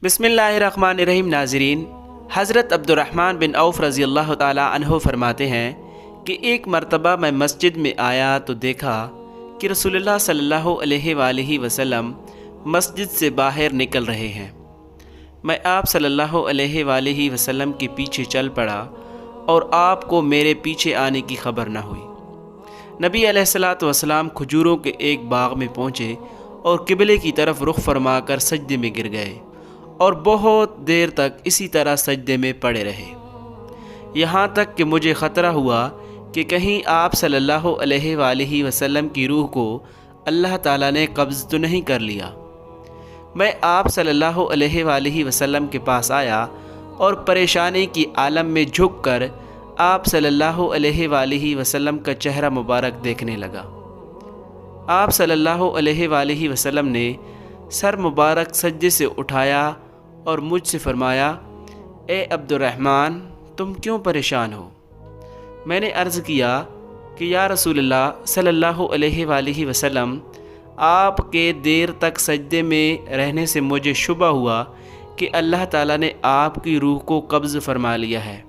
बिस्मिल्लाहिर्रहमानिर्रहीम। नाज़रीन, हज़रत अब्दुर्रहमान बिन औफ़ रज़ी अल्लाह ताला अन्हो फरमाते हैं कि एक मरतबा मैं मस्जिद में आया तो देखा कि रसूलुल्लाह सल्लल्लाहु अलैहि वसल्लम मस्जिद से बाहर निकल रहे हैं। मैं आप सल्लल्लाहु अलैहि वसल्लम के पीछे चल पड़ा और आपको मेरे पीछे आने की खबर न हुई। नबी अलैहिस्सलातु वस्सलाम खजूरों के एक बाग में पहुँचे और किबले की तरफ रुख फरमाकर सजदे में गिर गए और बहुत देर तक इसी तरह सजदे में पड़े रहे, यहाँ तक कि मुझे ख़तरा हुआ कि कहीं आप सल्लल्लाहु अलैहि वसल्लम की रूह को अल्लाह ताला ने कब्ज़ तो नहीं कर लिया। मैं आप सल्लल्लाहु अलैहि वसल्लम के पास आया और परेशानी की आलम में झुककर आप सल्लल्लाहु अलैहि वसल्लम का चेहरा मुबारक देखने लगा। आप सल्लल्लाहु अलैहि वसल्लम ने सर मुबारक सज्जे से उठाया और मुझसे फरमाया, ए अब्दुर्रहमान, तुम क्यों परेशान हो? मैंने अर्ज़ किया कि या रसूलल्लाह सल्लल्लाहु अलैहि वसल्लम, आपके देर तक सजदे में रहने से मुझे शुबा हुआ कि अल्लाह ताला ने आपकी रूह को कब्ज़ फरमा लिया है,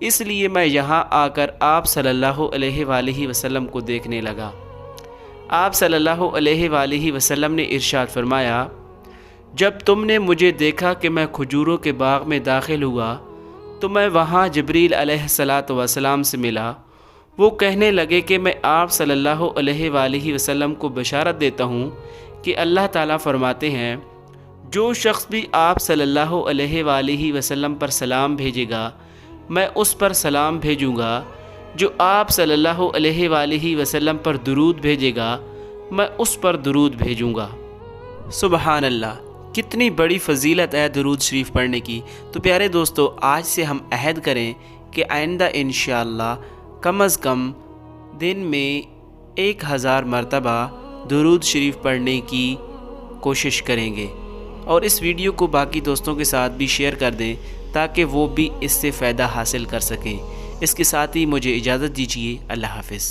इसलिए मैं यहाँ आकर आप सल्लल्लाहु अलैहि वसल्लम को देखने लगा। आप सल्लल्लाहु अलैहि वसल्लम ने इरशाद फरमाया, जब तुमने मुझे देखा कि मैं खजूरों के बाग में दाखिल हुआ तो मैं वहाँ जिब्रील अलैहिस्सलातु वस्सलाम से मिला। वो कहने लगे कि मैं आप सल्लल्लाहु अलैहि वसल्लम को बशारत देता हूँ कि अल्लाह ताला फरमाते हैं, जो शख्स भी आप सल्लल्लाहु अलैहि वसल्लम पर सलाम भेजेगा मैं उस पर सलाम भेजूँगा, जो आप सल्लल्लाहु अलैहि वसल्लम पर दुरूद भेजेगा मैं उस पर दुरूद भेजूँगा। सुबहान अल्लाह, कितनी बड़ी फ़जीलत है दुरूद शरीफ पढ़ने की। तो प्यारे दोस्तों, आज से हम अहद करें कि आइंदा इंशाअल्लाह कम अज़ कम दिन में 1000 मरतबा दुरूद शरीफ पढ़ने की कोशिश करेंगे और इस वीडियो को बाकी दोस्तों के साथ भी शेयर कर दें ताकि वो भी इससे फ़ायदा हासिल कर सकें। इसके साथ ही मुझे इजाज़त दीजिए। अल्लाह हाफ़िज़।